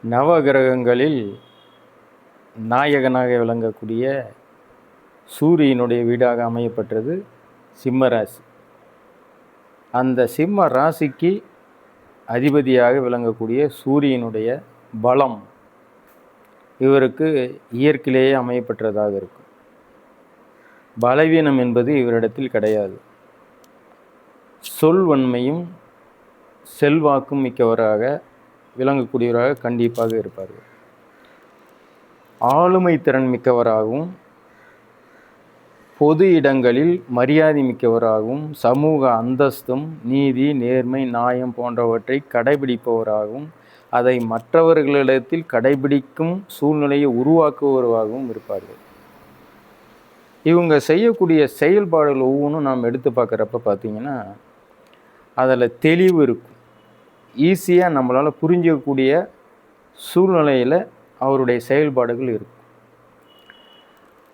நவகிரகங்களில் நாயகனாக விளங்கக்கூடிய சூரியனுடைய வீடாக அமையப்பட்டது சிம்ம ராசி. அந்த சிம்ம ராசிக்கு அதிபதியாக விளங்கக்கூடிய சூரியனுடைய பலம் இவருக்கு இயற்கையிலேயே அமையப்பட்டதாக இருக்கும். பலவீனம் என்பது இவரிடத்தில் கிடையாது. சொல்வன்மையும் செல்வாக்கும் மிக்கவராக விளங்கக்கூடியவராக கண்டிப்பாக இருப்பார்கள். ஆளுமை திறன் மிக்கவராகவும் பொது இடங்களில் மரியாதை மிக்கவராகவும் சமூக அந்தஸ்தும் நீதி நேர்மை நியாயம் போன்றவற்றை கடைபிடிப்பவராகவும் அதை மற்றவர்களிடத்தில் கடைபிடிக்கும் சூழ்நிலையை உருவாக்குவராகவும் இருப்பார்கள். இவங்க செய்யக்கூடிய செயல்பாடுகள் ஒவ்வொன்றும் நாம் எடுத்து பார்க்குறப்ப பார்த்திங்கன்னா அதில் தெளிவு இருக்கும். ஈஸியாக நம்மளால் புரிஞ்சிக்கக்கூடிய சூழ்நிலையில் அவருடைய செயல்பாடுகள் இருக்கும்.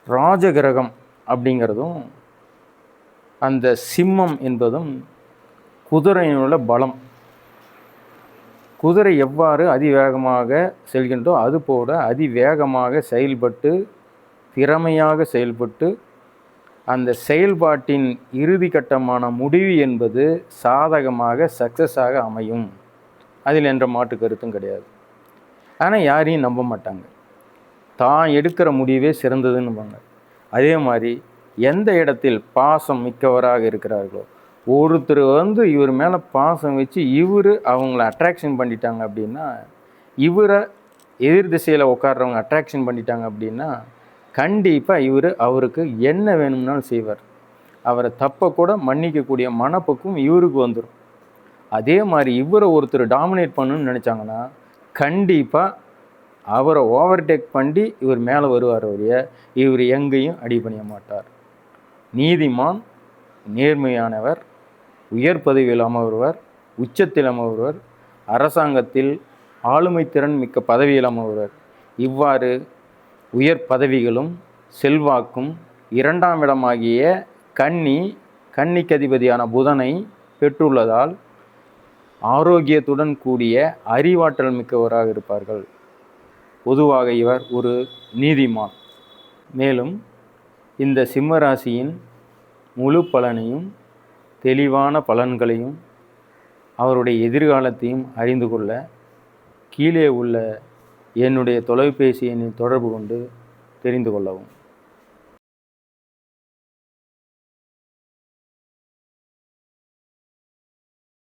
ராஜகிரகம் அப்படிங்கிறதும் அந்த சிம்மம் என்பதும் குதிரையினுள்ள பலம். குதிரை எவ்வாறு அதிவேகமாக செல்கின்றோ அதுபோல அதிவேகமாக செயல்பட்டு திறமையாக செயல்பட்டு அந்த செயல்பாட்டின் இறுதி கட்டமான முடிவு என்பது சாதகமாக சக்ஸஸாக அமையும். அதில் என்ற மாற்று கருத்தும் கிடையாது. ஆனால் யாரையும் நம்ப மாட்டாங்க. தான் எடுக்கிற முடிவே சிறந்ததுன்னுவாங்க. அதே மாதிரி எந்த இடத்தில் பாசம் மிக்கவராக இருக்கிறார்களோ ஒருத்தர் இவர் மேலே பாசம் வச்சு அவங்கள அட்ராக்ஷன் பண்ணிட்டாங்க அப்படின்னா, இவரை எதிர் திசையில் உட்கார்றவங்க அட்ராக்ஷன் பண்ணிட்டாங்க அப்படின்னா கண்டிப்பாக அவருக்கு என்ன வேணும்னாலும் செய்வார். அவரை தப்பை கூட மன்னிக்கக்கூடிய மனப்பக்குவம் இவருக்கு வந்துடும். அதே மாதிரி இவரை ஒருத்தர் டாமினேட் பண்ணணும்னு நினச்சாங்கன்னா கண்டிப்பாக அவரை ஓவர்டேக் பண்ணி இவர் மேலே வருவார். இவர் எங்கேயும் அடிபணிய மாட்டார். நீதிமான், நேர்மையானவர், உயர் பதவியில் அமர்வர், உச்சத்தில் அமர்வர், அரசாங்கத்தில் ஆளுமை திறன் மிக்க பதவியில் அமர்வர். இவ்வாறு உயர் பதவிகளும் செல்வாக்கும் 2ஆம் இடமாகிய கன்னிக்கு அதிபதியான புதனை பெற்றுள்ளதால் ஆரோக்கியத்துடன் கூடிய அறிவாற்றல் மிக்கவராக இருப்பார்கள். பொதுவாக இவர் ஒரு நீதிமான். மேலும் இந்த சிம்மராசியின் முழு பலனையும் தெளிவான பலன்களையும் அவருடைய எதிர்காலத்தையும் அறிந்து கொள்ள கீழே உள்ள என்னுடைய தொலைபேசி எண்ணை தொடர்பு கொண்டு தெரிந்து கொள்ளவும்.